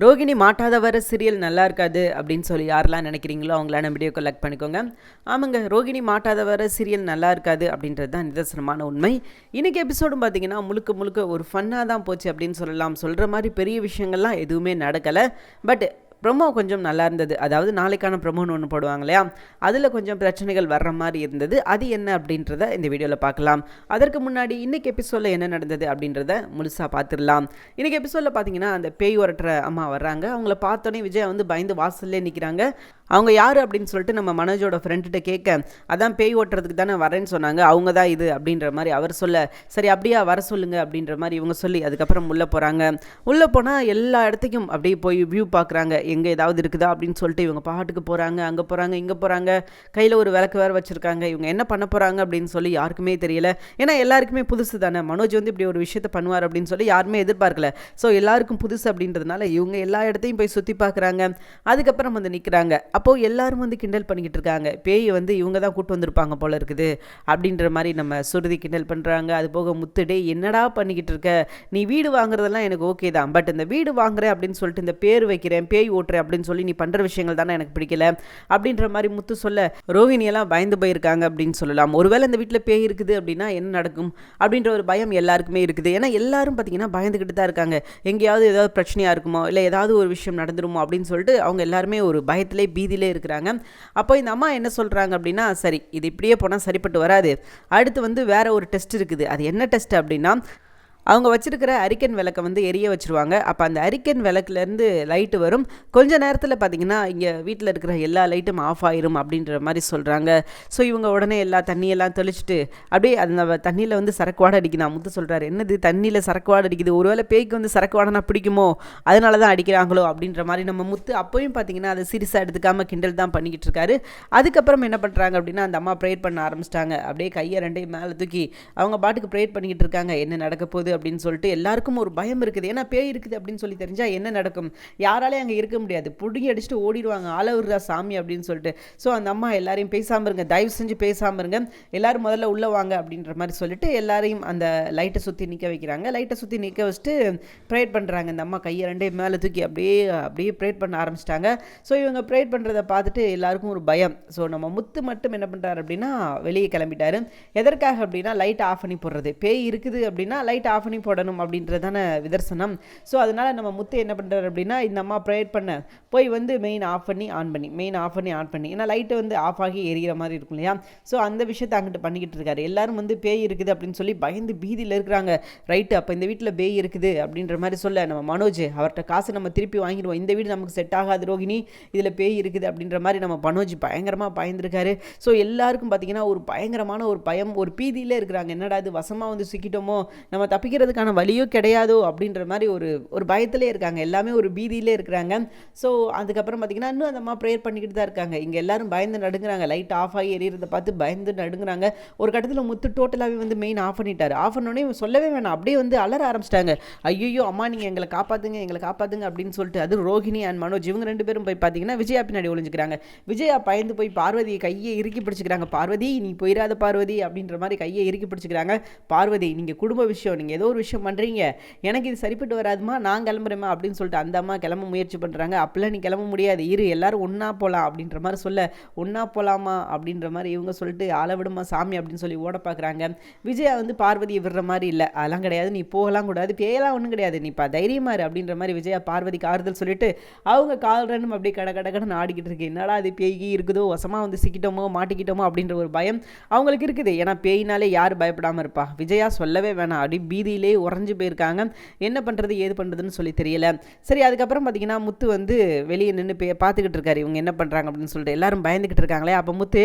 ரோகிணி மாட்டாத வர சீரியல் நல்லா இருக்காது அப்படின்னு சொல்லி யாரெல்லாம் நினைக்கிறீங்களோ அவங்களாம் வீடியோ கலெக்ட் பண்ணிக்கோங்க. ஆமாங்க, ரோகிணி மாட்டாத வர சீரியல் நல்லா இருக்காது அப்படின்றது தான் நிதர்சனமான உண்மை. இன்றைக்கி எபிசோடும் பார்த்தீங்கன்னா முழுக்க முழுக்க ஒரு ஃபன்னாக தான் போச்சு அப்படின்னு சொல்லலாம். சொல்கிற மாதிரி பெரிய விஷயங்கள்லாம் எதுவுமே நடக்கலை. பட் ப்ரொமோ கொஞ்சம் நல்லா இருந்தது. அதாவது நாளைக்கான ப்ரொமோன்னு ஒன்று போடுவாங்க இல்லையா, அதில் கொஞ்சம் பிரச்சனைகள் வர்ற மாதிரி இருந்தது. அது என்ன அப்படின்றத இந்த வீடியோவில் பார்க்கலாம். அதற்கு முன்னாடி இன்றைக்கி எபிசோடில் என்ன நடந்தது அப்படின்றத முழுசாக பார்த்துடலாம். இன்றைக்கி எபிசோடில் பார்த்தீங்கன்னா அந்த பேய் உரட்டுற அம்மா வர்றாங்க. அவங்கள பார்த்தோன்னே விஜயா வந்து பயந்து வாசல்லே நிற்கிறாங்க. அவங்க யார் அப்படின்னு சொல்லிட்டு நம்ம மனோஜோட ஃப்ரெண்ட்கிட்ட கேட்க, அதான் பேய் ஓட்டுறதுக்கு தானே வரேன்னு சொன்னாங்க, அவங்க தான் இது அப்படின்ற மாதிரி அவர் சொல்ல, சரி அப்படியா வர சொல்லுங்கள் அப்படின்ற மாதிரி இவங்க சொல்லி அதுக்கப்புறம் உள்ளே போகிறாங்க. உள்ளே போனால் எல்லா இடத்துக்கும் அப்படியே போய் வியூ பார்க்குறாங்க. எங்கே ஏதாவது இருக்குதா அப்படின்னு சொல்லிட்டு இவங்க பாட்டுக்கு போகிறாங்க. அங்கே போகிறாங்க, இங்கே போகிறாங்க. கையில் ஒரு விளக்கு வேறு வச்சுருக்காங்க. இவங்க என்ன பண்ண போகிறாங்க அப்படின்னு சொல்லி யாருக்குமே தெரியல. ஏன்னா எல்லாருக்குமே புதுசு தானே. மனோஜ் வந்து இப்படி ஒரு விஷயத்தை பண்ணுவார் அப்படின்னு சொல்லி யாருமே எதிர்பார்க்கல. ஸோ எல்லாருக்கும் புதுசு அப்படின்றதுனால இவங்க எல்லா இடத்தையும் போய் சுற்றி பார்க்குறாங்க. அதுக்கப்புறம் வந்து நிற்கிறாங்க. அப்போது எல்லாரும் வந்து கிண்டல் பண்ணிக்கிட்டு இருக்காங்க. பேய் வந்து இவங்க தான் கூட்டு வந்திருப்பாங்க போல இருக்குது அப்படின்ற மாதிரி நம்ம சுருதி கிண்டல் பண்ணுறாங்க. அது போக முத்துடே என்னடா பண்ணிக்கிட்டு இருக்க, நீ வீடு வாங்குறதெல்லாம் எனக்கு ஓகே தான், பட் இந்த வீடு வாங்குறேன் அப்படின்னு சொல்லிட்டு இந்த பேர் வைக்கிறேன், பேய் ஓட்டுறேன் அப்படின்னு சொல்லி நீ பண்ணுற விஷயங்கள் தானே எனக்கு பிடிக்கல அப்படின்ற மாதிரி முத்து சொல்ல, ரோஹிணியெல்லாம் பயந்து போயிருக்காங்க அப்படின்னு சொல்லலாம். ஒருவேளை இந்த வீட்டில் பேய் இருக்குது அப்படின்னா என்ன நடக்கும் அப்படின்ற ஒரு பயம் எல்லாருக்குமே இருக்குது. ஏன்னா எல்லாரும் பார்த்தீங்கன்னா பயந்துக்கிட்டு தான் இருக்காங்க. எங்கேயாவது ஏதாவது பிரச்சனையாக இருக்குமோ, இல்லை ஏதாவது ஒரு விஷயம் நடந்துருமோ அப்படின்னு சொல்லிட்டு அவங்க எல்லாருமே ஒரு பயத்திலே பீதியிலே இருக்கிறாங்க. அப்போ இந்த அம்மா என்ன சொல்கிறாங்க அப்படின்னா, சரி இது இப்படியே போனால் சரிப்பட்டு வராது, அடுத்து வந்து வேற ஒரு டெஸ்ட் இருக்குது. அது என்ன டெஸ்ட் அப்படின்னா, அவங்க வச்சுருக்கிற அரிக்கன் விளக்கை வந்து எரிய வச்சுருவாங்க. அப்போ அந்த அரிக்கன் விளக்குலேருந்து லைட்டு வரும். கொஞ்ச நேரத்தில் பார்த்திங்கன்னா இங்கே வீட்டில் இருக்கிற எல்லா லைட்டும் ஆஃப் ஆயிரும் அப்படின்ற மாதிரி சொல்கிறாங்க. ஸோ இவங்க உடனே எல்லா தண்ணியெல்லாம் தெளிச்சுட்டு அப்படியே அந்த தண்ணியில் வந்து சரக்கு வாடை அடிக்குது. முத்து சொல்கிறாரு, என்னது தண்ணியில் சரக்கு வாடை அடிக்குது, ஒருவேளை பேய்க்கு வந்து சரக்கு வாடனா பிடிக்குமோ, அதனால தான் அடிக்கிறாங்களோ அப்படின்ற மாதிரி நம்ம முத்து அப்போயும் பார்த்திங்கன்னா அதை சீரியஸாக எடுத்துக்காமல் கிண்டல் தான் பண்ணிக்கிட்டு இருக்காரு. அதுக்கப்புறம் என்ன பண்ணுறாங்க அப்படின்னா, அந்த அம்மா ப்ரேயர் பண்ண ஆரம்பிச்சிட்டாங்க. அப்படியே கையை ரெண்டையும் மேலே தூக்கி அவங்க பாட்டுக்கு ப்ரேயர் பண்ணிக்கிட்டு இருக்காங்க. என்ன நடக்க போகுது அப்படின்னு சொல்லிட்டு எல்லாருக்கும் ஒரு பயம் இருக்குது. ஏன்னா பேய் இருக்குது அப்படின்னு சொல்லி தெரிஞ்சால் என்ன நடக்கும், யாராலே அங்கே இருக்க முடியாது, புடுங்கி அடிச்சுட்டு ஓடிடுவாங்க, ஆளவுறா சாமி அப்படின்னு சொல்லிட்டு. ஸோ அந்த அம்மா எல்லாரையும் பேசாமல் இருங்க, தயவு செஞ்சு பேசாமல் இருங்க, எல்லாரும் முதல்ல உள்ளே வாங்க அப்படின்ற மாதிரி சொல்லிட்டு எல்லாரையும் அந்த லைட்டை சுற்றி நிற்க வைக்கிறாங்க. லைட்டை சுற்றி நிற்க வச்சுட்டு ப்ரேயர் பண்ணுறாங்க. இந்த அம்மா கையை ரெண்டே மேலே தூக்கி அப்படியே அப்படியே ப்ரேயர் பண்ண ஆரம்பிச்சிட்டாங்க. ஸோ இவங்க ப்ரேயர் பண்ணுறதை பார்த்துட்டு எல்லாருக்கும் ஒரு பயம். ஸோ நம்ம முத்து மட்டும் என்ன பண்ணுறாரு அப்படின்னா வெளியே கிளம்பிட்டாரு. எதற்காக அப்படின்னா லைட் ஆஃப் பண்ணி போடுறது. பேய் இருக்குது அப்படின்னா லைட் ஆஃப் பண்ணி போடணும் அப்படின்றதான விதர்சனம். ஸோ அதனால் நம்ம முத்து என்ன பண்ணுறாரு அப்படின்னா, இந்த அம்மா ப்ரேயர் பண்ண போய் வந்து மெயின் ஆஃப் பண்ணி ஆன் பண்ணி, மெயின் ஆஃப் பண்ணி ஆன் பண்ணி, ஏன்னா லைட்டு வந்து ஆஃப் ஆகி எரியிற மாதிரி இருக்கும் இல்லையா. ஸோ அந்த விஷயத்தை அங்கிட்டு பண்ணிக்கிட்டு இருக்காரு. எல்லாரும் வந்து பேய் இருக்குது அப்படின்னு சொல்லி பயந்து பீதியில் இருக்கிறாங்க. ரைட்டு, அப்போ இந்த வீட்டில் பேய் இருக்குது அப்படின்ற மாதிரி சொல்ல, நம்ம மனோஜ் அவர்கிட்ட காசு நம்ம திருப்பி வாங்கிடுவோம், இந்த வீடு நமக்கு செட் ஆகாது ரோகிணி, இதில் பேய் இருக்குது அப்படின்ற மாதிரி நம்ம மனோஜ் பயங்கரமாக பயந்துருக்காரு. ஸோ எல்லாருக்கும் பார்த்தீங்கன்னா ஒரு பயங்கரமான ஒரு பயம், ஒரு பீதியிலே இருக்கிறாங்க. என்னடா இது வசமாக வந்து சிக்கிட்டோமோ, நம்ம தப்பிக்கிறதுக்கான வழியும் கிடையாதோ அப்படின்ற மாதிரி ஒரு பயத்திலே இருக்காங்க. எல்லாமே ஒரு பீதியிலே இருக்கிறாங்க. ஸோ அதுக்கப்புறம் பார்த்திங்கன்னா இன்னும் அந்த அம்மா ப்ரேயர் பண்ணிக்கிட்டு தான் இருக்காங்க. இங்கே எல்லாரும் பயந்து நடுங்குறாங்க. லைட் ஆஃப் ஆகி எரியறதை பார்த்து பயந்து நடுங்குறாங்க. ஒரு கட்டத்தில் முத்து டோட்டலாகவே வந்து மெயின் ஆஃப் பண்ணிட்டார். ஆஃப் பண்ணோடனே சொல்லவே வேணாம், அப்படியே வந்து அலற ஆரம்பிச்சிட்டாங்க. ஐயோ அம்மா நீங்கள் எங்களை காப்பாற்றுங்க, எங்களை காப்பாற்றுங்க அப்படின்னு சொல்லிட்டு. அது ரோஹிணி அண்ட் மனோஜ் இவங்க ரெண்டு பேரும் போய் பார்த்தீங்கன்னா விஜயா பின்னாடி ஒளிஞ்சுக்கிறாங்க. விஜயா பயந்து போய் பார்வதியை கையை இறுக்கி பிடிச்சிக்கிறாங்க. பார்வதி நீ போயிடாத பார்வதி அப்படின்ற மாதிரி கையை இறுக்கி பிடிச்சிக்கிறாங்க. பார்வதி நீங்கள் குடும்ப விஷயம், நீங்கள் ஏதோ ஒரு விஷயம் பண்ணுறீங்க, எனக்கு இது சரிப்பட்டு வராதுமா, நான் கிளம்புறேம்மா அப்படின்னு சொல்லிட்டு அந்த அம்மா கிளம்ப முயற்சி பண்ணுறாங்க. அப்பெல்லாம் நீ கிளம்ப முடியாது, இரு எல்லாரும் ஒன்றா போகலாம் அப்படின்ற மாதிரி சொல்ல, ஒன்றா போகலாமா அப்படின்ற மாதிரி இவங்க சொல்லிட்டு ஆள விடுமா சாமி அப்படின்னு சொல்லி ஓட பார்க்குறாங்க. விஜயா வந்து பார்வதியை விடுற மாதிரி இல்லை, அதெல்லாம் கிடையாது, நீ போகலாம் கூடாது, பேயெல்லாம் ஒன்றும் கிடையாது, நீ இப்போ தைரியமாக இரு அப்படின்ற மாதிரி விஜயா பார்வதிக்கு ஆறுதல் சொல்லிட்டு அவங்க கால் ரெண்டும் அப்படியே கடன்னு ஆடிக்கிட்டு இருக்கு. என்னடா அது பேய்கி இருக்குதோ, வசமாக வந்து சிக்கிட்டோமோ மாட்டிக்கிட்டோமோ அப்படின்ற ஒரு பயம் அவங்களுக்கு இருக்குது. ஏன்னா பேயினாலே யார் பயப்படாமல் இருப்பா. விஜயா சொல்லவே வேணாம், அப்படி பீதியிலே உறைஞ்சு போயிருக்காங்க. என்ன பண்ணுறது ஏது பண்ணுறதுன்னு சொல்லி தெரியல. சரி, அதுக்கப்புறம் பார்த்தீங்கன்னா முத்து வந்து வெளியே நின்று பார்த்துக்கிட்டு இருக்காரு இவங்க என்ன பண்ணுறாங்க அப்படின்னு சொல்லிட்டு. எல்லாரும் பயந்துக்கிட்டு இருக்காங்களே. அப்போ முத்து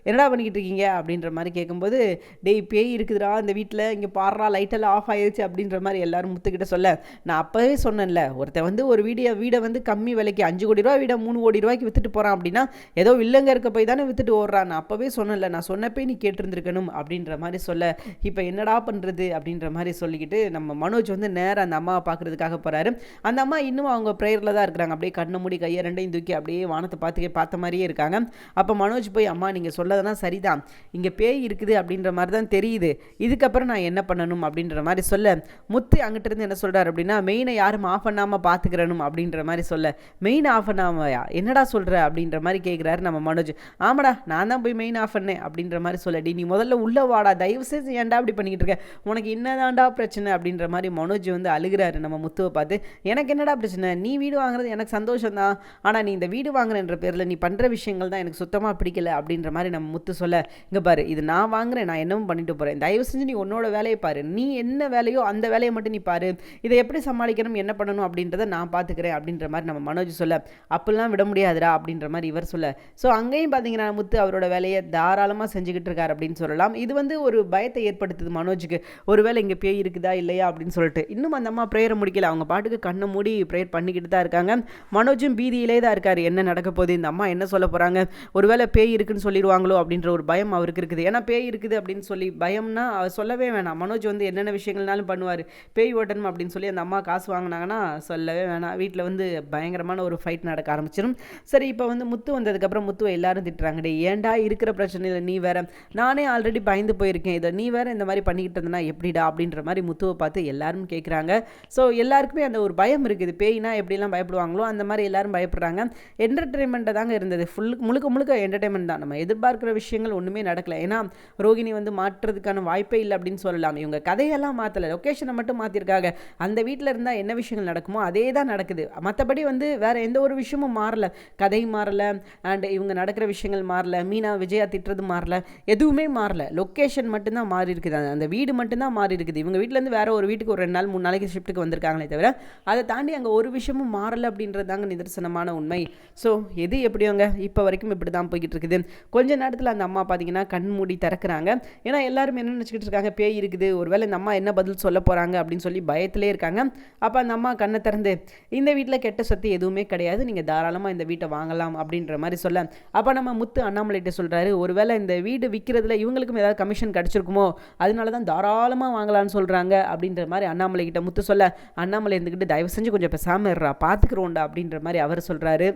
என்னடா பண்ணிக்கிட்டு இருக்கீங்க அப்படின்ற மாதிரி கேட்கும்போது, டேய் பேய் இருக்குதுடா இந்த வீட்டில், இங்கே பாடுறா லைட்டெல்லாம் ஆஃப் ஆயிடுச்சு அப்படின்ற மாதிரி எல்லாரும் முத்துக்கிட்ட சொல்ல, நான் அப்போவே சொன்னேன்ல, ஒருத்தன் வந்து ஒரு வீடை வந்து கம்மி விலைக்கு 5 கோடி ரூபா வீடை 3 கோடி ரூபாய்க்கு விற்றுட்டு போகிறான் அப்படின்னா ஏதோ இல்லைங்க இருக்க போய் தானே விற்றுட்டு ஓடுறான். நான் அப்போவே சொன்னேன்ல, நான் சொன்னப்பே நீ கேட்டிருந்துருக்கணும் அப்படின்ற மாதிரி சொல்ல, இப்போ என்னடா பண்ணுறது அப்படின்ற மாதிரி சொல்லிக்கிட்டு நம்ம மனோஜ் வந்து நேராக அந்த அம்மாவை பார்க்குறதுக்காக போகிறாரு. அந்த அம்மா இன்னும் அவங்க ப்ரேயரில் தான் இருக்கிறாங்க. அப்படியே கண்ணை மூடி கையை ரெண்டையும் தூக்கி அப்படியே வானத்தை பார்த்த மாதிரியே இருக்காங்க. அப்போ மனோஜ் போய், அம்மா நீங்கள் சொல்லதெல்லாம் சரிதான், இங்கே பேய் இருக்குது அப்படின்ற மாதிரி தான் தெரியுது, இதுக்கப்புறம் நான் என்ன பண்ணணும் அப்படின்ற மாதிரி சொல்ல, முத்து அங்கிட்ட இருந்து என்ன சொல்கிறார் அப்படின்னா, மெயினை யாரும் ஆஃப் பண்ணாமல் பார்த்துக்கிறணும் அப்படின்ற மாதிரி சொல்ல, மெயின் ஆஃப் பண்ணாமையா என்னடா சொல்கிற அப்படின்ற மாதிரி கேட்குறாரு நம்ம மனோஜ். ஆமாடா நான் தான் போய் மெயின் ஆஃப் பண்ணேன் அப்படின்ற மாதிரி சொல்லடி, நீ முதல்ல உள்ள வாடா, தயவு செஞ்சு ஏன்டா அப்படி பண்ணிக்கிட்டு இருக்க, உனக்கு என்னதான்டா பிரச்சனை அப்படின்ற மாதிரி மனோஜ் வந்து அழுகிறாரு நம்ம முத்துவை பார்த்து. எனக்கு என்னடா பிரச்சனை, நீ வீடு வாங்குறது எனக்கு சந்தோஷம் தான், ஆனால் நீ இந்த வீடு வாங்குறன்ற பேரில் நீ பண்ணுற விஷயங்கள் தான் எனக்கு சுத்தமாக பிடிக்கல அப்படின்ற மாதிரி நம்ம முத்து சொல்ல, இங்கே பாரு இது நான் வாங்குறேன், நான் என்னவும் பண்ணிட்டு போகிறேன், தயவு செஞ்சு நீ உன்னோட வேலையை பாரு, நீ என்ன வேலையோ அந்த வேலையை மட்டும் நீ பாரு, இதை எப்படி சமாளிக்கணும் என்ன பண்ணணும் அப்படின்றத நான் பார்த்துக்கிறேன் அப்படின்ற மாதிரி நம்ம மனோஜ் சொல்ல, அப்படிலாம் விட முடியாதுடா அப்படின்ற மாதிரி இவர் சொல்ல. ஸோ அங்கேயும் பார்த்தீங்கன்னா முத்து அவரோட வேலையை தாராளமாக செஞ்சுக்கிட்டு இருக்கார் அப்படின்னு சொல்லலாம். இது வந்து ஒரு பயத்தை ஏற்படுத்துது மனோஜுக்கு, ஒருவேளை இங்கே பேய் இருக்குதா இல்லையா அப்படின்னு சொல்லிட்டு. இன்னும் அந்த அம்மா ப்ரேயரை முடிக்கல, அவங்க பாட்டுக்கு கண்ணை மூடி ப்ரேயர் பண்ணிக்கிட்டு தான் இருக்காங்க. மனோஜும் பீதியிலே தான் இருக்கார், என்ன நடக்க போகுது, இந்த அம்மா என்ன சொல்ல போகிறாங்க, ஒருவேளை பேய் இருக்குன்னு சொல்லிடுவாங்களோ அப்படின்ற ஒரு பயம் அவருக்கு இருக்குது. ஏன்னா பேய் இருக்குது அப்படின்னு சொல்லி பயம்னா சொல்லவே வேணாம், மனோஜ் வந்து என்னென்ன விஷயங்கள்னாலும் பண்ணுவார், பேய் ஓட்டணும் அப்படின்னு சொல்லி அந்த அம்மா காசு வாங்கினாங்கன்னா சொல்லவே வேணாம், வீட்டில் வந்து பயங்கரமான ஒரு ஃபைட் நடக்க ஆரம்பிச்சிடும். சரி இப்போ வந்து முத்து வந்ததுக்கப்புறம் முத்துவை எல்லாரும் திட்டுறாங்க, டே ஏன்டா இருக்கிற பிரச்சனையில் நீ வேற, நானே ஆல்ரெடி பயந்து போயிருக்கேன், இதை நீ வேற இந்த மாதிரி பண்ணிக்கிட்டு இருந்தனா எப்படிடா அப்படின்ற மாதிரி முத்துவை பார்த்து எல்லாரும் கேட்குறாங்க. ஸோ எல்லாருக்குமே அந்த ஒரு பயம் இருக்குது, பேய்னா எப்படிலாம் பயப்படுவாங்களோ அந்த மாதிரி எல்லாரும் பயப்படுறாங்க. என்டர்டெயின்மெண்ட்டாக தாங்க இருந்தது, முழுக்க முழுக்க என்டர்டெயின்மெண்ட் தான், நம்ம எதிர்பார்க்குற விஷயங்கள் ஒன்றுமே நடக்கலை. ஏன்னா ரோகிணி வந்து மாற்றுறதுக்கான வாய்ப்பே இல்லை அப்படின்னு சொல்லலாம். இவங்க கதையெல்லாம் மாற்றலை, லொக்கேஷனை மட்டும் மாற்றிருக்காங்க. அந்த வீட்டில் இருந்தால் என்ன விஷயங்கள் நடக்குமோ அதே தான் நடக்குது, மற்றபடி வந்து வேறு எந்த ஒரு விஷயமும் மாறலை, கதை மாறலை, அண்ட் இவங்க நடக்கிற விஷயங்கள் மாறலை, மீனா விஜயா திட்டுறது மாறலை, எதுவுமே மாறலை, லொக்கேஷன் மட்டும்தான் மாறி இருக்குது, அந்த வீடு மட்டும்தான் மாறி இருக்குது. இவங்க வீட்டிலேருந்து வேறு ஒரு வீட்டுக்கு ஒரு 2 நாள் 3 நாளைக்கு ஷிஃப்ட்டுக்கு வந்திருக்காங்களே தவிர அதை தாண்டி அங்கே ஒரு விஷயமும் மாறலை அப்படின்றது தாங்க நிதர்சனமான உண்மை. ஸோ எது எப்படியோங்க இப்போ வரைக்கும் இப்படி தான் போய்கிட்டு இருக்குது. கொஞ்ச நேரத்தில் அந்த அம்மா பார்த்தீங்கன்னா கண் மூடி திறக்கிறாங்க. ஏன்னா எல்லாரும் என்ன நினச்சிக்கிட்டு இருக்காங்க, பேய் இருக்குது, ஒருவேளை இந்த அம்மா என்ன பதில் சொல்ல போகிறாங்க அப்படின்னு சொல்லி பயத்திலே இருக்காங்க. அப்போ அந்த அம்மா கண்ணை திறந்து, இந்த வீட்டில் கெட்ட சக்தி எதுவுமே கிடையாது, நீங்கள் தாராளமாக இந்த வீட்டை வாங்கலாம் அப்படின்ற மாதிரி சொல்ல, அப்போ நம்ம முத்து அண்ணாமலைகிட்ட சொல்கிறாரு, ஒருவேளை இந்த வீடு விற்கிறதுல இவங்களுக்கும் ஏதாவது கமிஷன் கிடச்சிருக்குமோ அதனால தான் தாராளமாக வாங்கலான்னு சொல்கிறாங்க அப்படின்ற மாதிரி அண்ணாமலை கிட்ட முத்து சொல்ல, அண்ணாமலை இருந்துக்கிட்டு தயவு செஞ்சு கொஞ்சம் பேசாமல் இருறா, பார்த்துக்குறோண்டா அப்படின்ற மாதிரி அவர் சொல்கிறாரு.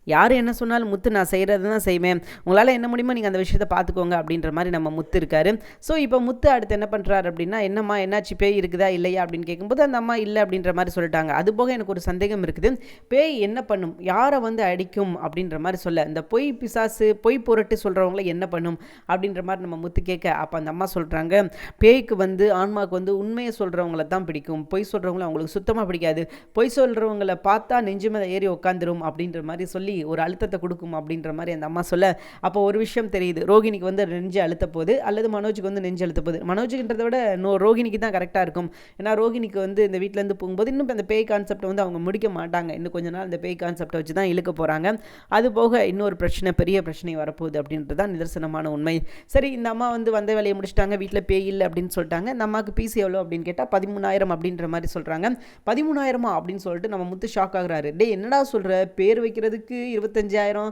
யார் என்ன சொன்னாலும் முத்து நான் செய்கிறது தான் செய்வேன், உங்களால் என்ன முடியுமோ நீங்கள் அந்த விஷயத்தை பார்த்துக்கோங்க அப்படின்ற மாதிரி நம்ம முத்து இருக்காரு. ஸோ இப்போ முத்து அடுத்து என்ன பண்ணுறாரு அப்படின்னா, என்னம்மா என்னாச்சு, பேய் இருக்குதா இல்லையா அப்படின்னு கேட்கும்போது அந்த அம்மா இல்லை அப்படின்ற மாதிரி சொல்லிட்டாங்க. அதுபோக எனக்கு ஒரு சந்தேகம் இருக்குது, பேய் என்ன பண்ணும், யாரை வந்து அடிக்கும் அப்படின்ற மாதிரி சொல்ல, இந்த பொய் பிசாசு பொய் பொருட்டு சொல்கிறவங்கள என்ன பண்ணும் அப்படின்ற மாதிரி நம்ம முத்து கேட்க, அப்போ அந்த அம்மா சொல்கிறாங்க, பேய்க்கு வந்து ஆன்மாவுக்கு வந்து உண்மையை சொல்கிறவங்கள தான் பிடிக்கும், பொய் சொல்கிறவங்கள அவங்களுக்கு சுத்தமாக பிடிக்காது, பொய் சொல்கிறவங்கள பார்த்தா நெஞ்சு மேலே ஏறி உட்காந்துரும் அப்படின்ற மாதிரி சொல்லி ஒரு அழுத்தத்தை கொடுக்கும் அப்படின்ற மாதிரி அந்த அம்மா சொல்ல, அப்போ ஒரு விஷயம் தெரியுது, ரோகிணிக்கு வந்து நெஞ்சு அழுத்த போகுது அல்லது மனோஜுக்கு வந்து நெஞ்சு அழுத்த போகுது. மனோஜுன்றதை விட ரோகிணிக்கு தான் கரெக்டாக இருக்கும். ஏன்னா ரோகிணிக்கு வந்து இந்த வீட்டிலேருந்து போகும்போது இன்னும் அந்த பேய் கான்செப்டை வந்து அவங்க முடிக்க மாட்டாங்க, இன்னும் கொஞ்ச நாள் இந்த பேய் கான்செப்டை வச்சு தான் இழுக்க போகிறாங்க. அது போக இன்னொரு பிரச்சனை, பெரிய பிரச்சனை வரப்போகுது அப்படின்றது தான் நிதர்சனமான உண்மை. சரி இந்த அம்மா வந்து வந்த வேலையை முடிச்சிட்டாங்க, வீட்டில் பேய் இல்லை அப்படின்னு சொல்லிட்டாங்க. இந்த அம்மாவுக்கு பிசி எவ்வளோ அப்படின்னு கேட்டால் 13,000 அப்படின்ற மாதிரி சொல்கிறாங்க. 13,000 அப்படின்னு சொல்லிட்டு நம்ம முத்து ஷாக் ஆகுறாரு. டே என்னடா சொல்கிற, பேர் வைக்கிறதுக்கு 25,000,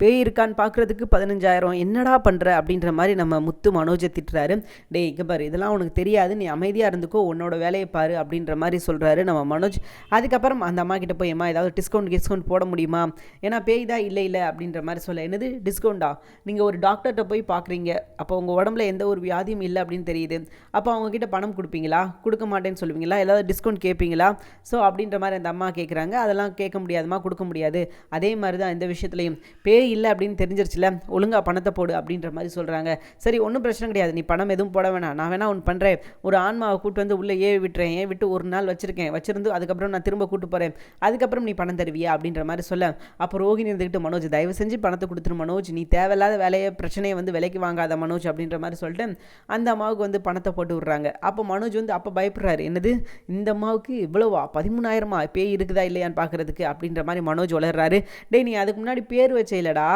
பேய் இருக்கான்னு பார்க்குறதுக்கு 15,000, என்னடா பண்ணுற அப்படின்ற மாதிரி நம்ம முத்து மனோஜை திட்டுறாரு. டே இங்கே பாரு இதெல்லாம் உனக்கு தெரியாது, நீ அமைதியாக இருந்துக்கோ, உன்னோட வேலையை பாரு அப்படின்ற மாதிரி சொல்கிறாரு நம்ம மனோஜ். அதுக்கப்புறம் அந்த அம்மா கிட்ட போய், அம்மா ஏதாவது டிஸ்கவுண்ட் போட முடியுமா, ஏன்னா பேய் தான் இல்லை இல்லை அப்படின்ற மாதிரி சொல்ல, என்னது டிஸ்கவுண்டா, நீங்கள் ஒரு டாக்டர்கிட்ட போய் பார்க்குறீங்க, அப்போ உங்கள் உடம்புல எந்த ஒரு வியாதியும் இல்லை அப்படின்னு தெரியுது, அப்போ அவங்கக்கிட்ட பணம் கொடுப்பீங்களா, கொடுக்க மாட்டேன்னு சொல்லுவீங்களா, ஏதாவது டிஸ்கவுண்ட் கேட்பீங்களா, ஸோ அப்படின்ற மாதிரி அந்த அம்மா கேட்குறாங்க. அதெல்லாம் கேட்க முடியாதுமா, கொடுக்க முடியாது. அதே மாதிரி தான் இந்த விஷயத்துலையும், பேய் இல்லை அப்படின்னு தெரிஞ்சிருச்சுல, ஒழுங்காக பணத்தை போடு அப்படின்ற மாதிரி சொல்கிறாங்க. சரி ஒன்றும் பிரச்சனை கிடையாது, நீ பணம் எதுவும் போட வேணாம், நான் வேணா ஒன்று பண்ணுறேன், ஒரு ஆன்மாவை கூட்டு வந்து உள்ளே விட்டுறேன், விட்டு ஒரு நாள் வச்சிருந்து அதுக்கப்புறம் நான் திரும்ப கூட்டு போகிறேன், அதுக்கப்புறம் நீ பணம் தருவியா அப்படின்ற மாதிரி சொல்ல, அப்போ ரோகிணி இருந்துக்கிட்டு, மனோஜ் தயவு செஞ்சு பணத்தை கொடுத்துரு மனோஜ், நீ தேவையில்லாத பிரச்சனையை வந்து விலைக்கு வாங்காத மனோஜ் அப்படின்ற மாதிரி சொல்லிட்டு அந்த அம்மாவுக்கு வந்து பணத்தை போட்டு விட்றாங்க. அப்போ மனோஜ் வந்து அப்போ பயப்படுறாரு, என்னது இந்த அம்மாவுக்கு இவ்வளோவா, 13,000 பேய் இருக்குதா இல்லையான்னு பார்க்குறதுக்கு அப்படின்ற மாதிரி மனோஜ் வளர்றாரு. டே நீ அதுக்கு முன்னாடி பேர் வச்சையில் இல்லையாடா,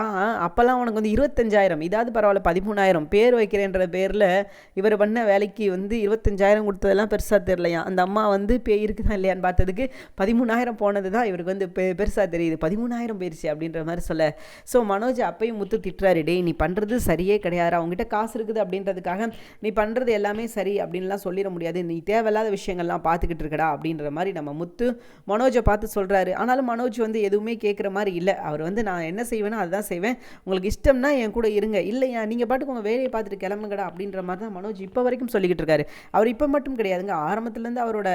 அப்போல்லாம் உனக்கு வந்து 25,000, இதாவது பரவாயில்ல 13,000 பேர் வைக்கிறேன்ற பேரில் இவர் பண்ண வேலைக்கு வந்து 25,000 கொடுத்ததெல்லாம் பெருசாக தெரியலையா. அந்த அம்மா வந்து பேய் இருக்குதா இல்லையான்னு பார்த்ததுக்கு 13,000 போனது தான் இவருக்கு வந்து பெருசாக தெரியுது. 13,000 போயிடுச்சு அப்படின்ற மாதிரி சொல்ல, ஸோ மனோஜ் அப்பையும் முத்து திட்டுறாரு, டே நீ பண்ணுறது சரியே கிடையாது, அவங்ககிட்ட காசு இருக்குது அப்படின்றதுக்காக நீ பண்ணுறது எல்லாமே சரி அப்படின்லாம் சொல்லிட முடியாது, நீ தேவையில்லாத விஷயங்கள்லாம் பார்த்துக்கிட்டு இருக்கடா அப்படின்ற மாதிரி நம்ம முத்து மனோஜை பார்த்து சொல்கிறாரு. ஆனாலும் மனோஜ் வந்து எதுவுமே கேட்குற மாதிரி இல்லை. அவர் வந்து நான் என்ன செய்வேனோ அதுதான் செய்வேன், உங்களுக்கு இஷ்டம்னா என் கூட இருங்க, இல்லையா நீங்கள் பாட்டுக்கு உங்கள் வேலையை பார்த்துட்டு கிளம்புங்கடா அப்படின்ற மாதிரி தான் மனோஜ் இப்போ வரைக்கும் சொல்லிக்கிட்டு இருக்காரு. அவர் இப்போ மட்டும் கிடையாதுங்க, ஆரம்பத்துலேருந்து அவரோட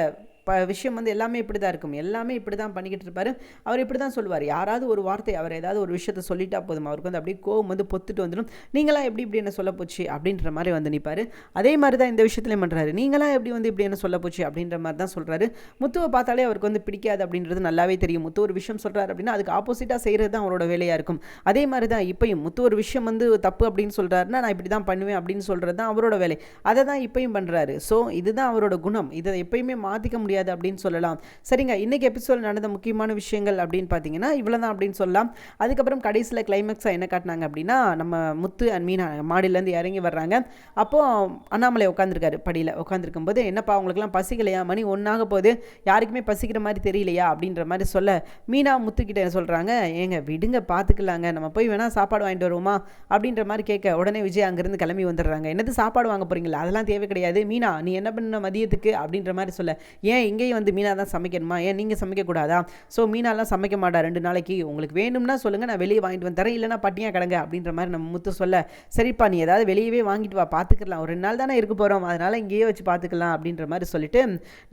விஷயம் வந்து எல்லாமே இப்படி தான் இருக்கும், எல்லாமே இப்படி தான் பண்ணிக்கிட்டு இருப்பார். அவர் இப்படி தான் சொல்லுவார், யாராவது ஒரு வார்த்தை அவர் ஏதாவது ஒரு விஷயத்தை சொல்லிட்டா போதும் அவருக்கு வந்து அப்படியே கோவம் வந்து பொத்துட்டு வந்துடும், நீங்களாம் எப்படி இப்படி என்ன சொல்ல போச்சு அப்படின்ற மாதிரி வந்து நிற்பார். அதே மாதிரி தான் இந்த விஷயத்துலேயும் பண்ணுறாரு, நீங்களாம் எப்படி வந்து இப்படி என்ன சொல்ல போச்சு அப்படின்ற மாதிரி தான் சொல்கிறாரு. முத்துவை பார்த்தாலே அவருக்கு வந்து பிடிக்காது அப்படின்றது நல்லாவே தெரியும். முத்து ஒரு விஷயம் சொல்கிறார் அப்படின்னா அதுக்கு ஆப்போசிட்டாக செய்கிறது தான் அவரோட வேலையாக இருக்கும். அதே மாதிரி தான் இப்பையும் முத்து ஒரு விஷயம் வந்து தப்பு அப்படின்னு சொல்கிறாருன்னா நான் இப்படி தான் பண்ணுவேன் அப்படின்னு சொல்கிறது தான் அவரோட வேலை, அதை தான் இப்பையும் பண்ணுறாரு. ஸோ இதுதான் அவரோட குணம், இதை எப்பயுமே மாற்றிக்க முடியாது அப்படின்னு சொல்லலாம். சரிங்க, இன்னைக்கு எபிசோட் நடந்த முக்கியமான விஷயங்கள் அப்படின்னு பார்த்தீங்கன்னா இவ்வளோதான் அப்படின்னு சொல்லலாம். அதுக்கப்புறம் கடைசியில் கிளைமேக்ஸாக என்ன காட்டினாங்க அப்படின்னா, நம்ம முத்து அண்ட் மீனா மாடியிலேருந்து இறங்கி வர்றாங்க. அப்போது அண்ணாமலை உட்காந்துருக்காரு, படியில் உட்காந்துருக்கும் போது, என்னப்பா அவங்களுக்குலாம் பசிக்கலையா, மணி ஒன்றாக போது, யாருக்குமே பசிக்கிற மாதிரி தெரியலையா அப்படின்ற மாதிரி சொல்ல, மீனா முத்துக்கிட்ட என்ன சொல்கிறாங்க, ஏங்க விடுங்க பார்த்துக்கலாங்க, நம்ம போய் வேணால் சாப்பாடு வாங்கிட்டு வருவோமா அப்படின்ற மாதிரி கேட்க, உடனே விஜய் அங்கேருந்து கிளம்பி வந்துடுறாங்க. என்னது சாப்பாடு வாங்க போகிறீங்களா, அதெல்லாம் தேவை கிடையாது, மீனா நீ என்ன பண்ண மதியத்துக்கு அப்படின்ற மாதிரி சொல்ல, ஏன் இங்கேயும் வந்து மீனா தான் சமைக்கணுமா, ஏன் நீங்கள் சமைக்கக்கூடாதா, ஸோ மீனாலாம் சமைக்க மாட்டா 2 நாளைக்கு, உங்களுக்கு வேணும்னா சொல்லுங்கள் நான் வெளியே வாங்கிட்டு வந்து தரேன், இல்லைனா பட்டியாக கிடங்க அப்படின்ற மாதிரி நம்ம முத்து சொல்ல, சரிப்பா நீ ஏதாவது வெளியவே வாங்கிட்டு வா பார்த்துக்கலாம், ஒரு 2 நாள் தானே இருக்க போகிறோம், அதனால் இங்கேயே வச்சு பார்த்துக்கலாம் அப்படின்ற மாதிரி சொல்லிட்டு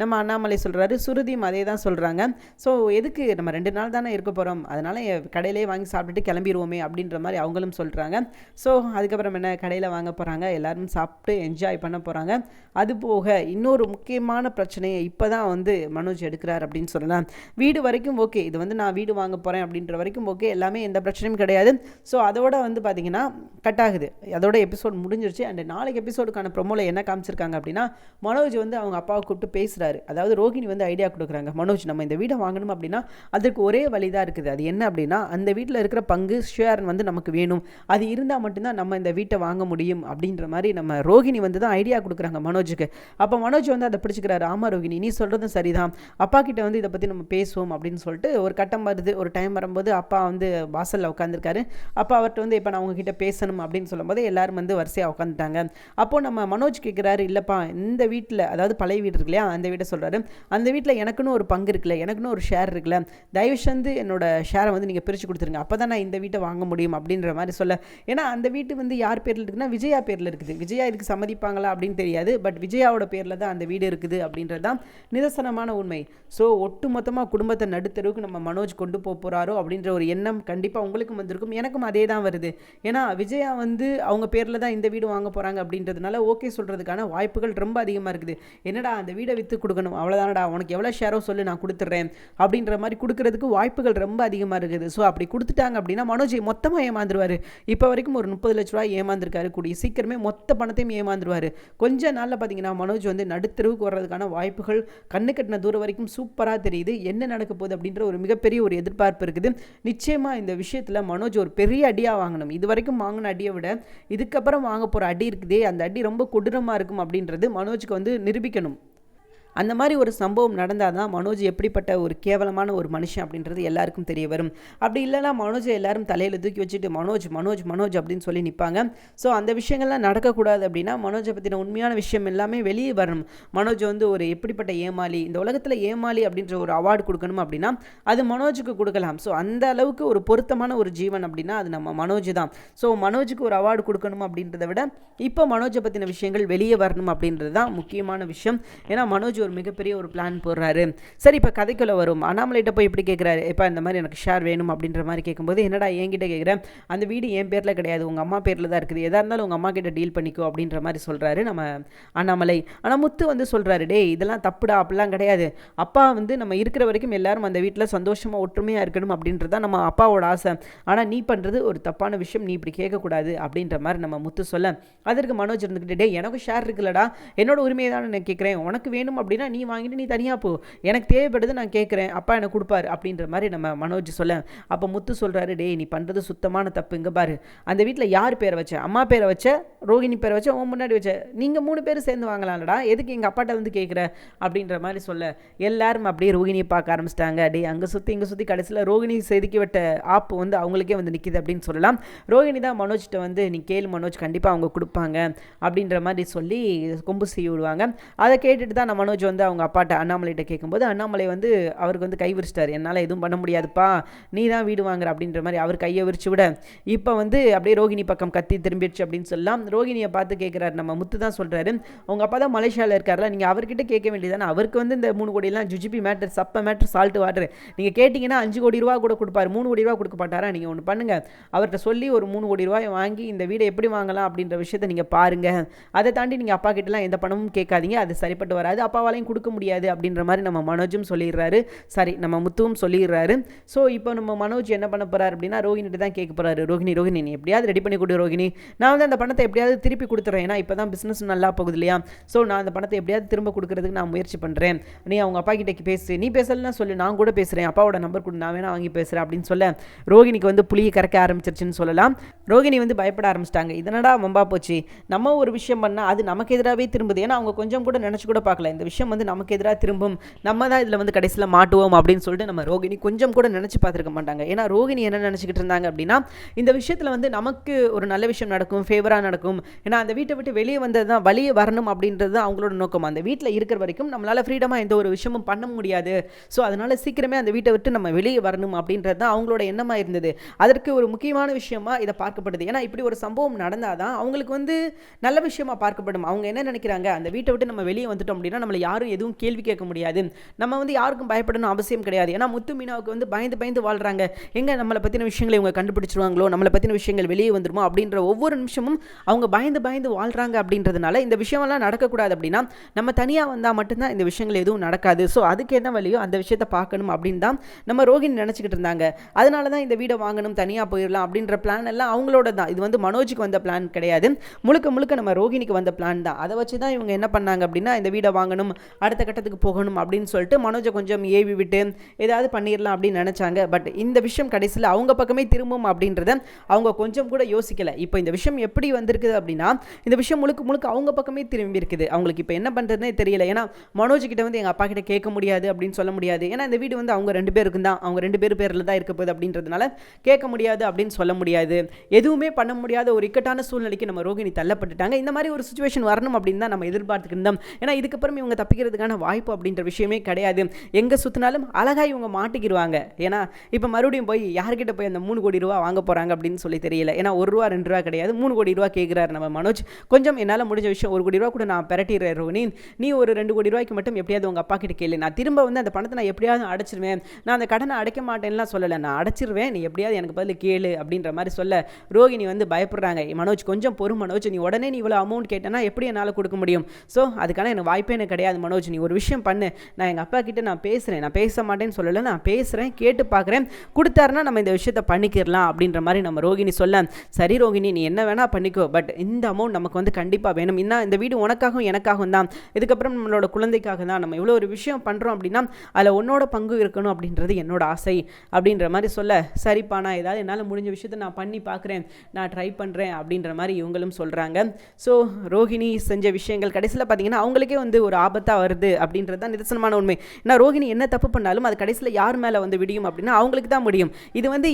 நம்ம அண்ணாமலை சொல்கிறாரு. சுருதியும் அதே தான் சொல்கிறாங்க. ஸோ எதுக்கு நம்ம 2 நாள் தானே இருக்க போகிறோம், அதனால் கடையிலே வாங்கி சாப்பிட்டுட்டு கிளம்பிடுவோமே அப்படின்ற மாதிரி அவங்களும் சொல்கிறாங்க. ஸோ அதுக்கப்புறம் என்ன கடையில் வாங்க போகிறாங்க, எல்லோரும் சாப்பிட்டு என்ஜாய் பண்ண போகிறாங்க. அது போக இன்னொரு முக்கியமான பிரச்சனையை இப்போ தான் வந்து மனோஜ் எடுக்கிறார் அப்படின்னு சொல்லலாம். வீடு வரைக்கும் ஓகே, இது வந்து நான் வீடு வாங்க போகிறேன் அப்படின்ற வரைக்கும் ஓகே, எல்லாமே எந்த பிரச்சனையும் கிடையாது. ஸோ அதோட வந்து பார்த்திங்கன்னா கட் ஆகுது, அதோட எபிசோட் முடிஞ்சிருச்சு. அண்ட் நாளைக்கு எபிசோடுக்கான ப்ரொமோவில் என்ன காமிச்சிருக்காங்க அப்படின்னா, மனோஜ் வந்து அவங்க அப்பாவை கூப்பிட்டு பேசுகிறாரு. அதாவது ரோகிணி வந்து ஐடியா கொடுக்குறாங்க, மனோஜ் நம்ம இந்த வீடை வாங்கணும் அப்படின்னா அதுக்கு ஒரே வழி தான் இருக்குது, அது என்ன அப்படின்னா அந்த வீட்டில் இருக்கிற பங்கு ஷேர் வந்து நமக்கு வேணும், அது இருந்தால் மட்டும்தான் நம்ம இந்த வீட்டை வாங்க முடியும் அப்படின்ற மாதிரி நம்ம ரோகிணி வந்து தான் ஐடியா கொடுக்குறாங்க மனோஜுக்கு. அப்போ மனோஜ் வந்து அதை பிடிச்சிக்கிறாரு, ஆமாம் ரோகிணி நீ சொல்கிறதும் சரிதான், அப்பா கிட்ட வந்து இதை பற்றி நம்ம பேசுவோம் அப்படின்னு சொல்லிட்டு ஒரு கட்டம் வருது. ஒரு டைம் வரும்போது அப்பா வந்து வாசலில் உட்காந்துருக்காரு. அப்பா அவர்கிட்ட வந்து இப்போ நான் உங்ககிட்ட பேசணும் அப்படின்னு சொல்லும்போது எல்லாரும் வந்து வரிசையாக உட்காந்துட்டாங்க. அப்போது நம்ம மனோஜ் கேட்குறாரு, இல்லைப்பா இந்த வீட்டில், அதாவது பழைய வீடு இருக்கு இல்லையா அந்த வீட்டை சொல்கிறாரு, அந்த வீட்டில் எனக்குன்னு ஒரு பங்கு இருக்குல்ல, எனக்குன்னு ஒரு ஷேர் இருக்குல்ல, தயவு செஞ்சு என்னோட ஷேரை வந்து நீங்கள் பிரித்து கொடுத்துருங்க, அப்போ தான் நான் இந்த வீட்டை வாங்க முடியும் அப்படின்ற மாதிரி சொல்ல. ஏன்னா அந்த வீட்டு வந்து யார் பேரில் இருக்குன்னா விஜயா பேரில் இருக்குது. விஜயா இதுக்கு சம்மதிப்பாங்களா அப்படின்னு தெரியாது, பட் விஜயாவோட பேரில் தான் அந்த வீடு இருக்குது அப்படின்றது தான் நிதர்சனமான உண்மை. ஸோ ஒட்டு மொத்தமாக குடும்பத்தை நடுத்தருவுக்கு நம்ம மனோஜ் கொண்டு போகிறாரோ அப்படின்ற ஒரு எண்ணம் கண்டிப்பாக உங்களுக்கும் வந்திருக்கும், எனக்கும் அதே தான் வருது. ஏன்னா விஜயா வந்து அவங்க பேரில் தான் இந்த வீடு வாங்க போகிறாங்க அப்படின்றதுனால ஓகே சொல்கிறதுக்கான வாய்ப்புகள் ரொம்ப அதிகமாக இருக்குது. என்னடா அந்த வீடை விற்று கொடுக்கணும், அவ்வளோதானடா, உனக்கு எவ்வளோ ஷேரோ சொல்லு நான் கொடுத்துட்றேன் அப்படின்ற மாதிரி கொடுக்கறதுக்கு வாய்ப்புகள் ரொம்ப அதிகமாக இருக்குது. ஸோ அப்படி கொடுத்துட்டாங்க அப்படின்னா மனோஜை மொத்தமாக ஏமாந்துருவார். இப்போ வரைக்கும் ஒரு 30 லட்ச ரூபாய் ஏமாந்துருக்காரு, கூடிய சீக்கிரமே மொத்த பணத்தையும் ஏமாந்துருவார். கொஞ்ச நாளில் பார்த்தீங்கன்னா மனோஜ் வந்து நடுத்தருவுக்கு வர்றதுக்கான வாய்ப்புகள் கண்ணு கட்டின தூரம் வரைக்கும் சூப்பராக தெரியுது. என்ன நடக்க போகுது அப்படின்ற ஒரு மிகப்பெரிய ஒரு எதிர்பார்ப்பு இருக்குது. நிச்சயமாக இந்த விஷயத்தில் மனோஜ் ஒரு பெரிய அடியாக வாங்கணும். இது வரைக்கும் வாங்கின அடியை விட இதுக்கப்புறம் வாங்க போகிற அடி இருக்குதே, அந்த அடி ரொம்ப கொடூரமாக இருக்கும் அப்படின்றது மனோஜுக்கு வந்து நிரூபிக்கணும். அந்த மாதிரி ஒரு சம்பவம் நடந்தால் தான் மனோஜ் எப்படிப்பட்ட ஒரு கேவலமான ஒரு மனுஷன் அப்படின்றது எல்லாருக்கும் தெரிய வரும். அப்படி இல்லைனா மனோஜை எல்லாரும் தலையில் தூக்கி வச்சுட்டு மனோஜ் மனோஜ் மனோஜ் அப்படின்னு சொல்லி நிற்பாங்க. ஸோ அந்த விஷயங்கள்லாம் நடக்கக்கூடாது அப்படின்னா மனோஜை பற்றின உண்மையான விஷயம் எல்லாமே வெளியே வரணும். மனோஜ் வந்து ஒரு எப்படிப்பட்ட ஏமாளி, இந்த உலகத்தில் ஏமாளி அப்படின்ற ஒரு அவார்டு கொடுக்கணும் அப்படின்னா அது மனோஜுக்கு கொடுக்கலாம். ஸோ அந்த அளவுக்கு ஒரு பொருத்தமான ஒரு ஜீவன் அப்படின்னா அது நம்ம மனோஜ் தான். ஸோ மனோஜுக்கு ஒரு அவார்டு கொடுக்கணும் அப்படின்றத விட இப்போ மனோஜை பற்றின விஷயங்கள் வெளியே வரணும் அப்படின்றது தான் முக்கியமான விஷயம். ஏன்னா மனோஜ் ஒரு மிகப்பெரிய ஒரு பிளான் போடுறாரு. சரி, இப்போ கதைக்குள்ள வரும். அண்ணாமலைகிட்ட போய் இப்படி கேட்குறாரு, இப்போ இந்த மாதிரி எனக்கு ஷேர் வேணும் அப்படின்ற மாதிரி கேட்கும்போது, என்னடா என்கிட்ட கேட்குறேன், அந்த வீடு என் பேரில் கிடையாது, உங்கள் அம்மா பேரில் தான் இருக்குது, எதாக இருந்தாலும் உங்கள் அம்மா கிட்ட டீல் பண்ணிக்கோ அப்படின்ற மாதிரி சொல்கிறாரு நம்ம அண்ணாமலை. ஆனால் முத்து வந்து சொல்கிறாரு, டே இதெல்லாம் தப்புடா, அப்படிலாம் கிடையாது, அப்பா வந்து நம்ம இருக்கிற வரைக்கும் எல்லாரும் அந்த வீட்டில் சந்தோஷமாக ஒற்றுமையாக இருக்கணும் அப்படின்றது தான் நம்ம அப்பாவோட ஆசை. ஆனால் நீ பண்ணுறது ஒரு தப்பான விஷயம், நீ இப்படி கேட்கக்கூடாது அப்படின்ற மாதிரி நம்ம முத்து சொல்ல, அதற்கு மனோஜ் இருந்துக்கிட்டு, டே எனக்கு ஷேர் இருக்குல்லடா, என்னோட உரிமையை தான் நான் கேட்குறேன், உனக்கு வேணும் அப்படின்னு அப்படின்னா நீ வாங்கிட்டு நீ தனியாக போ, எனக்கு தேவைப்படுது நான் கேட்குறேன், அப்பா எனக்கு கொடுப்பாரு அப்படின்ற மாதிரி நம்ம மனோஜ் சொல்ல, அப்போ முத்து சொல்கிறாரு, டே நீ பண்ணுறது சுத்தமான தப்பு, இங்கே பாரு அந்த வீட்டில் யார் பேரை வச்ச, அம்மா பேரை வச்ச, ரோகிணி பேரை வச்ச, உன் முன்னாடி வச்ச, நீங்கள் 3 பேரும் சேர்ந்து வாங்கலாம்டா, எதுக்கு எங்கள் அப்பாட்ட வந்து கேட்குற அப்படின்ற மாதிரி சொல்ல, எல்லாரும் அப்படியே ரோகிணியை பார்க்க ஆரம்பிச்சிட்டாங்க. டே அங்கே சுற்றி இங்கே சுற்றி கடைசியில் ரோகிணி செதுக்கி விட்ட ஆப்பு வந்து அவங்களுக்கே வந்து நிற்கிது அப்படின்னு சொல்லலாம். ரோகிணி தான் மனோஜ்கிட்ட வந்து நீ கேளு மனோஜ், கண்டிப்பாக அவங்க கொடுப்பாங்க அப்படின்ற மாதிரி சொல்லி கொம்பு செய்ய விடுவாங்க. அதை கேட்டுட்டு தான் நம்ம மனோஜ் வந்து அவங்க அப்பாட்ட அண்ணாமலைகிட்ட கேட்கும்போது அண்ணாமலை வந்து அவருக்கு வந்து கை விரிச்சிட்டார், என்னால் எதுவும் பண்ண முடியாதுப்பா, நீ தான் வீடு வாங்குற அப்படின்ற மாதிரி அவர் கையை விரிச்சு விட, இப்போ வந்து அப்படியே ரோகிணி பக்கம் கத்தி திரும்பிடுச்சு அப்படின்னு சொல்லலாம். ரோகிணியை பார்த்து கேட்குறாரு நம்ம முத்து தான் சொல்கிறாரு, உங்கள் அப்பா தான் மலேசியாவில் இருக்கார்ல, நீங்கள் அவர்கிட்ட கேட்க வேண்டியதானே, அவருக்கு வந்து இந்த 3 கோடியெல்லாம் ஜுஜிபி மேட்டர், சப்ப மேட்டர், சால்ட்டு வாட்டர், நீங்கள் கேட்டிங்கன்னா 5 கோடி ரூபா கூட கொடுப்பாரு, 3 கோடி ரூபா கொடுக்க மாட்டாரா, நீங்கள் ஒன்று பண்ணுங்கள், அவர்கிட்ட சொல்லி ஒரு 3 கோடி ரூபாய் வாங்கி இந்த வீடை எப்படி வாங்கலாம் அப்படின்ற விஷயத்தை நீங்கள் பாருங்கள், அதை தாண்டி நீங்கள் அப்பா கிட்டலாம் எந்த பணமும் கேட்காதீங்க, அது சரிப்பட்டு வராது, அப்பாவாலையும் கொடுக்க முடியாது அப்படின்ற மாதிரி நம்ம மனோஜும் சொல்லிடுறாரு, சரி நம்ம முத்துவும் சொல்லிடுறாரு. ஸோ இப்போ நம்ம மனோஜ் என்ன பண்ண போகிறார் அப்படின்னா ரோகிணிட்டு தான் கேட்க போகிறாரு, ரோகிணி நீ எப்படியாவது ரெடி பண்ணி கொடு ரோகிணி, நான் வந்து அந்த பணத்தை எப்படியாவது திருப்பி கொடுத்துறேன், ஏன்னா இப்போ தான் பிஸ்னஸ் நல்லா போகுது இல்லையா, ஸோ நான் அந்த பணத்தை எப்படியாவது திரும்ப கொடுக்கறதுக்கு நான் முயற்சி பண்ணுறேன், நீ அவங்க அப்பா கிட்டே பேசு, நீ பேசலன்னா சொல்லு, நான் கூட பேசுகிறேன், அப்பாவோட நம்பர் கொடு, நான் வேணா வாங்கி பேசுகிறேன் அப்படின்னு சொல்ல ரோகிணிக்கு வந்து புளியை கறக்க ஆரம்பிச்சிருச்சுன்னு சொல்லலாம். ரோகிணி வந்து பயப்பட ஆரம்பிச்சிட்டாங்க, இதனடா வம்பா போச்சு, நம்ம ஒரு விஷயம் பண்ணால் அது நமக்கு எதிராகவே திரும்புது, ஏன்னா அவங்க கொஞ்சம் கூட நினச்சி கூட பார்க்கல இந்த விஷயம் வந்து நமக்கு எதிராக திரும்பும், நம்ம தான் இதில் வந்து கடைசியில் மாட்டுவோம் அப்படின்னு சொல்லிட்டு நம்ம ரோகிணி கொஞ்சம் கூட நினச்சி பார்த்துருக்க மாட்டாங்க. ஏன்னா ரோகிணி என்ன நினச்சிக்கிட்டு இருந்தாங்க அப்படின்னா இந்த விஷயத்தில் வந்து நமக்கு ஒரு நல்ல விஷயம் நடக்கும், ஃபேவராக நடக்கும், ஏன்னா அந்த வீட்டை விட்டு வெளியே வந்தது தான் வெளியே வரணும் அப்படின்றது தான் அவங்களோட நோக்கம், அந்த வீட்டில் இருக்கிற வரைக்கும் நம்மளால் ஃப்ரீடமாக எந்த ஒரு விஷயமும் பண்ண முடியாது, ஸோ அதனால் சீக்கிரமே அந்த வீட்டை விட்டு நம்ம வெளியே வரணும் அப்படின்றது தான் அவங்களோட எண்ணமாக இருந்தது. அதற்கு ஒரு முக்கியமான விஷயமா இதை பார்க்கப்படுது, ஏன்னா இப்படி ஒரு சம்பவம் நடந்தால் தான் அவங்களுக்கு வந்து நல்ல விஷயமா பார்க்கப்படும். அவங்க என்ன நினைக்கிறாங்க, அந்த வீட்டை விட்டு நம்ம வெளியே வந்துட்டோம் அப்படின்னா நம்மளை யாரும் எதுவும் கேள்வி கேட்க முடியாது, நம்ம வந்து யாருக்கும் பயப்படணும் அவசியம் கிடையாது, ஏன்னா முத்து மீனாவுக்கு வந்து பயந்து வாழ்கிறாங்க, எங்கே நம்மளை பற்றின விஷயங்களை இவங்க கண்டுபிடிச்சிருவாங்களோ, நம்மளை பற்றின விஷயங்கள் வெளியே வந்துருமோ அப்படின்ற ஒவ்வொரு நிமிஷமும் அவங்க பயந்து வாழ்கிறாங்க. அப்படின்றதுனால இந்த விஷயமெல்லாம் நடக்கக்கூடாது அப்படின்னா நம்ம தனியாக வந்தால் மட்டும்தான் இந்த விஷயங்கள் எதுவும் நடக்காது, ஸோ அதுக்கு என்ன வழியோ அந்த விஷயத்தை பார்க்கணும் அப்படின்னு தான் நம்ம ரோகிணி நினச்சிக்கிட்டு இருந்தாங்க. அதனால தான் இந்த வீடை வாங்கணும், தனியாக போயிடலாம் அப்படின்ற பிளான் எல்லாம் அவங்களோட தான், இது வந்து மனோஜுக்கு வந்த பிளான் கிடையாது, முழுக்க நம்ம ரோகிணிக்கு வந்த பிளான் தான். அதை வச்சு தான் இவங்க என்ன பண்ணாங்க அப்படின்னா இந்த வீடை வாங்கணும், அடுத்த கட்டத்துக்கு போகணும் அப்படின்னு சொல்லிட்டு மனோஜை கொஞ்சம் ஏவி விட்டு ஏதாவது பண்ணிடலாம் அப்படின்னு நினச்சாங்க. பட் இந்த விஷயம் கடைசியில் அவங்க பக்கமே திரும்பும் அப்படின்றத அவங்க கொஞ்சம் கூட யோசிக்கலை. இப்போ இந்த விஷயம் எப்படி வந்திருக்குது அப்படின்னா இந்த விஷயம் முழுக்க அவங்க பக்கமே திரும்பி இருக்குது. அவங்களுக்கு இப்போ என்ன பண்ணுறதுனே தெரியல, ஏன்னா மனோஜ் கிட்ட வந்து எங்கள் அப்பா கிட்ட கேட்க முடியாது அப்படின்னு சொல்ல முடியாது, ஏன்னா இந்த வீடு வந்து அவங்க 2 பேருக்கு தான், அவங்க 2 பேர் பேரில் தான் இருக்க போகுது அப்படின்றதுனால கேட்க முடியாது அப்படின்னு சொல்ல முடியாது, எதுவுமே பண்ண முடியாத ஒரு இக்கட்டான சூழ்நிலைக்கு நம்ம ரோகிணி தள்ளப்பட்டுட்டாங்க. இந்த மாதிரி ஒரு சுச்சுவேஷன் வரணும் அப்படின்னு தான் நம்ம எதிர்பார்த்துக்கிட்டு இருந்தோம், ஏன்னா இதுக்கப்புறம் இவங்க தப்பிக்கிறதுக்கான வாய்ப்பு அப்படின்ற விஷயமே கிடையாது, எங்கே சுற்றினாலும் அழகாக இவங்க மாட்டிக்கிடுவாங்க. ஏன்னா இப்போ மறுபடியும் போய் யார்கிட்ட போய் அந்த 3 கோடி ரூபா வாங்க போகிறாங்க அப்படின்னு சொல்லி தெரியல, ஏன்னா 1 ரூபா 2 ரூபா கிடையாது, 3 கோடி ரூபா கேட்குறாரு நம்ம மனோஜ். கொஞ்சம் என்னால் முடிஞ்ச விஷயம் 1 கோடி ரூபா கூட நான் பெரட்டிடுறேன் ரோகிணி, நீ ஒரு 2 கோடி ரூபாய்க்கு மட்டும் எப்படியாவது உங்கள் அப்பா கிட்ட கேளு, நான் திரும்ப வந்து அந்த பணத்தை நான் எப்படியாவது அடைச்சிருவேன், நான் அந்த கடனை அடைக்க மாட்டேன்லாம் சொல்லலை, நான் அடைச்சிருவேன், நீ எப்படியாவது எனக்கு பதில் கேளு அப்படின்ற மாதிரி சொல்ல ரோகிணி வந்து பயப்படுறாங்க. மனோஜ் கொஞ்சம் பொறு மனோஜ், நீ உடனே நீ இவ்வளோ அமௌண்ட் கேட்டேன்னா எப்படி என்னால் கொடுக்க முடியும், ஸோ அதுக்கான எனக்கு வாய்ப்பே எனக்கு கிடையாது மனோஜ், நீ ஒரு விஷயம் பண்ணு, நான் எங்கள் அப்பா கிட்ட நான் பேசுகிறேன், நான் பேச மாட்டேன்னு சொல்லலை, நான் பேசுகிறேன், கேட்டு பார்க்குறேன், கொடுத்தாருன்னா நம்ம இந்த விஷயத்தை பண்ணிக்கிறலாம் அப்படின்ற மாதிரி நம்ம ரோகிணி சொல்ல, சரி ரோகிணி நீ என்ன வேணால் பண்ணிக்கோ, பட் இந்த அமௌண்ட் நமக்கு வந்து கண்டிப்பாக வேணும், இன்னும் இந்த வீடு உனக்காகவும் எனக்காகவும் தான், இதுக்கப்புறம் நம்மளோட குழந்தைக்காக தான், நம்ம இவ்வளோ ஒரு விஷயம் பண்ணுறோம் அப்படின்னா அதில் உன்னோட பங்கு இருக்கணும் அப்படின்றது என்னோட ஆசை அப்படின்ற மாதிரி சொல்ல, சரிப்பா நான் ஏதாவது என்னால் முடிஞ்ச விஷயத்தை நான் பண்ணி பார்க்குறேன், நான் ட்ரை பண்ணுறேன் அப்படின்ற மாதிரி இவங்களும் சொல்கிறாங்க. ஸோ ரோகிணி செஞ்ச விஷயங்கள் கடைசியில் பார்த்தீங்கன்னா அவங்களுக்கே வந்து ஒரு ஆபத்தாக வருது அப்படின்றது தான் நிதர்சனமான உண்மை. ஏன்னா ரோகிணி என்ன தப்பு பண்ணாலும் அது கடைசியில் யார் மேலே வந்து விடியும் அப்படின்னா அவங்களுக்கு தான் முடியும். இது வந்து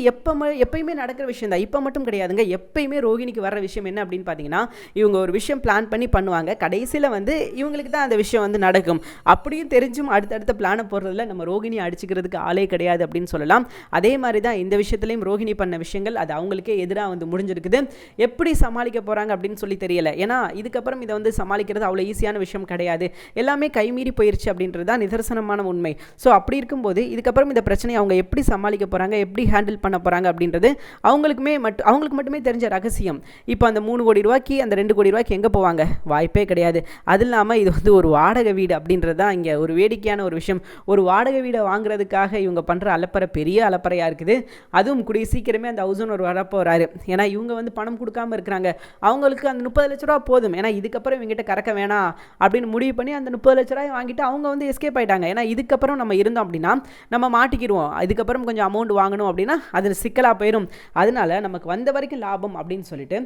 எப்பயுமே நடக்கிற விஷயம் தான், இப்போ மட்டும் கிடையாதுங்க, எப்பயுமே ரோகிணிக்கு வர விஷயம் என்ன அப்படின்னு பார்த்தீங்கன்னா இவங்க ஒரு விஷயம் பிளான் பண்ணி பண்ணுவாங்க, கடைசியில் வந்து இவங்களுக்கு தான் அந்த விஷயம் வந்து நடக்கும். அப்படியும் தெரிஞ்சும் அடுத்தடுத்த பிளானை போடுறதுல நம்ம ரோகிணி அடிச்சுக்கிறதுக்கு ஆளே கிடையாது அப்படின்னு சொல்லலாம். அதே மாதிரி தான் இந்த விஷயத்துலையும் ரோகிணி பண்ண விஷயங்கள் அது அவங்களுக்கே எதிராக வந்து முடிஞ்சிருக்குது. எப்படி சமாளிக்க போகிறாங்க அப்படின்னு சொல்லி தெரியல, ஏன்னா இதுக்கப்புறம் இதை வந்து சமாளிக்கிறது அவ்வளோ ஈஸியான விஷயம் கிடையாது, எல்லாமே கைமீறி போயிருச்சு அப்படின்றது தான் நிதர்சனமான உண்மை. ஸோ அப்படி இருக்கும்போது இதுக்கப்புறம் இந்த பிரச்சனையை அவங்க எப்படி சமாளிக்க போகிறாங்க, எப்படி ஹேண்டில் பண்ண போகிறாங்க அப்படின்றது அவங்களுக்கு மட்டுமே தெரிஞ்ச ரகசியம். இப்போ அந்த 3 கோடி ரூபாய்க்கு அந்த 2 கோடி ரூபாய்க்கு எங்கே போவாங்க, வாய்ப்பே கிடையாது. அது இல்லாமல் இது வந்து ஒரு வாடகை வீடு அப்படின்றது தான் இங்கே ஒரு வேடிக்கையான ஒரு விஷயம். ஒரு வாடகை வீடை வாங்குறதுக்காக இவங்க பண்ணுற அலப்பறை பெரிய அலப்பறையாக இருக்குது. அதுவும் கூடிய சீக்கிரமே அந்த ஹவுஸ் ஓனர் வரப்போ வராரு, ஏன்னா இவங்க வந்து பணம் கொடுக்காம இருக்கிறாங்க, அவங்களுக்கு அந்த 30 லட்ச ரூபா போதும், ஏன்னா இதுக்கப்புறம் இவங்ககிட்ட கறக்க வேணாம் அப்படின்னு முடிவு பண்ணி அந்த 30 லட்ச ரூபாய் வாங்கிட்டு அவங்க வந்து எஸ்கேப் ஆயிட்டாங்க. ஏன்னா இதுக்கப்புறம் நம்ம இருந்தோம் அப்படின்னா நம்ம மாட்டிக்கிடுவோம். இதுக்கப்புறம் கொஞ்சம் அமௌண்ட் வாங்கணும் அப்படின்னா அதில் சிக்கலாக போயிடும். அதனால நமக்கு வந்த வரைக்கும் லாபம் அப்படின்னு சொல்லிட்டு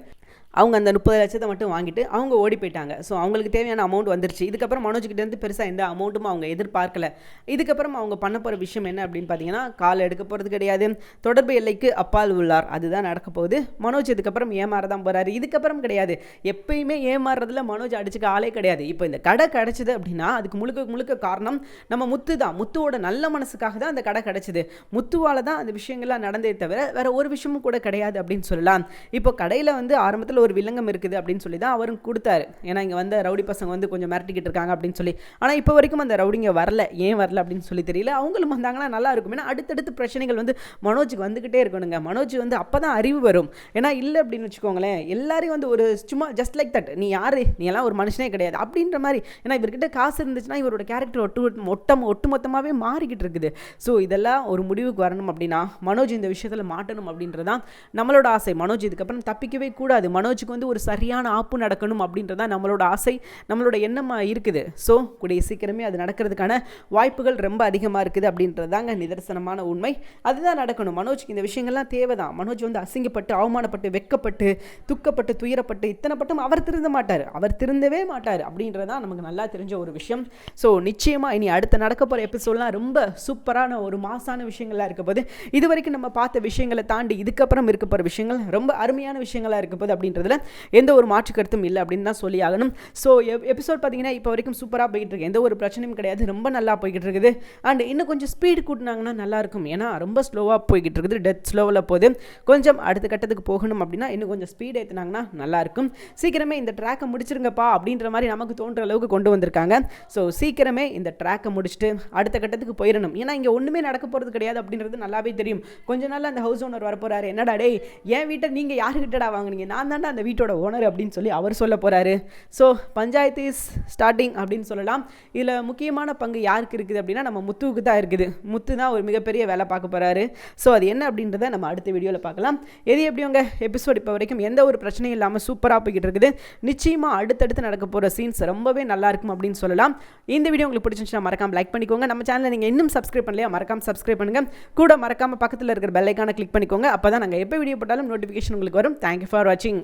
அவங்க அந்த 30 லட்சத்தை மட்டும் வாங்கிட்டு அவங்க ஓடி போயிட்டாங்க. ஸோ அவங்களுக்கு தேவையான அமௌண்ட் வந்துருச்சு. இதுக்கப்புறம் மனோஜ்கிட்டேருந்து பெருசாக எந்த அமௌண்ட்டும் அவங்க எதிர்பார்க்கல. இதுக்கப்புறம் அவங்க பண்ண போகிற விஷயம் என்ன அப்படின்னு பார்த்தீங்கன்னா, கால் எடுக்க போகிறது கிடையாது. தொடர்பு எல்லைக்கு அப்பால் உள்ளார், அதுதான் நடக்க போகுது. மனோஜ் இதுக்கப்புறம் ஏமாறதான் போகிறாரு. இதுக்கப்புறம் கிடையாது, எப்பயுமே ஏமாறுறதுல மனோஜ் அடிச்சுக்க ஆளே கிடையாது. இப்போ இந்த கடை கிடச்சிது அப்படின்னா அதுக்கு முழுக்க முழுக்க காரணம் நம்ம முத்து தான். முத்துவோட நல்ல மனசுக்காக தான் அந்த கடை கிடச்சிது. முத்துவால் தான் அந்த விஷயங்கள்லாம் நடந்தே தவிர வேற ஒரு விஷயமும் கூட கிடையாது அப்படின்னு சொல்லலாம். இப்போ கடையில் வந்து ஆரம்பத்தில் ஒரு வில்லங்கம் இருக்குது அப்படின்னு சொல்லி தான் அவரும் கொடுத்தாரு. ஏன்னா இங்கே வந்து ரவுடி பசங்க வந்து கொஞ்சம் மிரட்டிக்கிட்டு இருக்காங்க அப்படின்னு சொல்லி. ஆனால் இப்போ வரைக்கும் அந்த ரவுடிங்க வரல. ஏன் வரல அப்படின்னு சொல்லி தெரியல. அவங்களும் வந்தாங்கன்னா நல்லா இருக்கும். ஏன்னா அடுத்தடுத்து பிரச்சனைகள் வந்து மனோஜுக்கு வந்துக்கிட்டே இருக்கணுங்க. மனோஜ் வந்து அப்போ தான் அறிவு வரும். ஏன்னா இல்லை அப்படின்னு வச்சுக்கோங்களேன், எல்லாரையும் வந்து ஒரு சும்மா ஜஸ்ட் லைக் தட், நீ யார், நீ எல்லாம் ஒரு மனுஷனே கிடையாது அப்படின்ற மாதிரி. ஏன்னா இவர்கிட்ட காசு இருந்துச்சுன்னா இவரோட கேரக்டர் ஒட்டுமொத்தமாகவே மாறிக்கிட்டு இருக்குது. ஸோ இதெல்லாம் ஒரு முடிவுக்கு வரணும் அப்படின்னா மனோஜ் இந்த விஷயத்தில் மாட்டணும் அப்படின்றதான் நம்மளோட ஆசை. மனோஜ் இதுக்கப்புறம் தப்பிக்கவே கூடாது. மனோஜுக்கு வந்து ஒரு சரியான ஆப்பு நடக்கணும் அப்படின்றதான் நம்மளோட ஆசை, நம்மளோட எண்ணமாக இருக்குது. ஸோ கூடிய சீக்கிரமே அது நடக்கிறதுக்கான வாய்ப்புகள் ரொம்ப அதிகமாக இருக்குது அப்படின்றதாங்க நிதர்சனமான உண்மை. அதுதான் நடக்கணும். மனோஜ்க்கு இந்த விஷயங்கள்லாம் தேவைதான். மனோஜ் வந்து அசிங்கப்பட்டு, அவமானப்பட்டு, வெக்கப்பட்டு, துக்கப்பட்டு, துயரப்பட்டு, இத்தனை பட்டும் அவர் திருந்த மாட்டார். அவர் திருந்தவே மாட்டார் அப்படின்றதான் நமக்கு நல்லா தெரிஞ்ச ஒரு விஷயம். ஸோ நிச்சயமாக இனி அடுத்த நடக்க போகிற எபிசோட்லாம் ரொம்ப சூப்பரான ஒரு மாசான விஷயங்களாக இருக்க போது. இது வரைக்கும் நம்ம பார்த்த விஷயங்களை தாண்டி இதுக்கப்புறம் இருக்க போகிற விஷயங்கள் ரொம்ப அருமையான விஷயங்களாக இருக்க போது அப்படின்றதுல எந்த ஒரு மாற்று கருத்தும் இல்லை அப்படின்னு தான் சொல்லி ஆகணும். ஸோ எபிசோட் பார்த்தீங்கன்னா இப்போ வரைக்கும் சூப்பராக போய்கிட்டு இருக்கு. எந்த ஒரு பிரச்சனையும் கிடையாது. ரொம்ப நல்லா போய்கிட்டு இருக்குது. அண்ட் இன்னும் கொஞ்சம் ஸ்பீடு கூட்டினாங்கன்னா நல்லாயிருக்கும். ஏன்னா ரொம்ப ஸ்லோவாக போய்கிட்டு இருக்குது. டெத் ஸ்லோவில் போகுது. கொஞ்சம் அடுத்த கட்டத்துக்கு போகணும் அப்படின்னா இன்னும் கொஞ்சம் ஸ்பீட் ஏற்றினாங்கன்னா நல்லாயிருக்கும். சீக்கிரமே இந்த ட்ராக்கை முடிச்சிருங்கப்பா அப்படின்ற மாதிரி நமக்கு தோன்ற அளவுக்கு கொண்டு வந்திருக்காங்க. ஸோ சீக்கிரமே இந்த ட்ராக்கை முடிச்சுட்டு அடுத்த கட்டத்துக்கு போயிடணும். ஏன்னா இங்கே ஒன்றுமே நடக்க போகிறது கிடையாது அப்படின்றது நல்லாவே தெரியும். கொஞ்ச நாள் அந்த ஹவுஸ் ஓனர் வரப்போறாரு. என்னடா டே, என் வீட்டை நீங்கள் யாருக்கிட்டடா வாங்குனீங்க, நான் தாண்டா அந்த வீட்டோட ஓனர் அப்படின்னு சொல்லி அவர் சொல்ல போகிறாரு. ஸோ பஞ்சாயத்து இஸ் ஸ்டார்டிங் அப்படின்னு சொல்லலாம். இதில் முக்கியமான பங்கு யாருக்கு இருக்குது அப்படின்னா நம்ம முத்துவுக்கு தான் இருக்குது. முத்து தான் ஒரு மிகப்பெரிய வேலை பார்க்க போகிறாரு. ஸோ அது என்ன அப்படின்றத நம்ம அடுத்த வீடியோவில் பார்க்கலாம். எது எப்படி உங்கள் எபிசோட் இப்போ வரைக்கும் எந்த ஒரு பிரச்சனையும் இல்லாமல் சூப்பராக போய்கிட்டு இருக்குது. நிச்சயமாக அடுத்தடுத்து நடக்க போகிற சீன்ஸ் ரொம்பவே நல்லா இருக்கும் அப்படின்னு சொல்லலாம். இந்த வீடியோ உங்களுக்கு பிடிச்சிருந்துச்சுன்னா மறக்காம லைக் பண்ணிக்கோங்க. நம்ம சேனலை நீங்கள் இன்னும் சப்ஸ்கிரைப் பண்ணலையா, மறக்காம சப்ஸ்கிரைப் பண்ணுங்கள். கூட மறக்காம பக்கத்தில் இருக்கிற பெல் ஐக்கானை கிளிக் பண்ணிக்கோங்க. அப்போ தான் நாங்கள் எப்போ வீடியோ போட்டாலும் நோட்டிஃபிகேஷன் உங்களுக்கு வரும். தேங்க்யூ ஃபார் வாட்சிங்.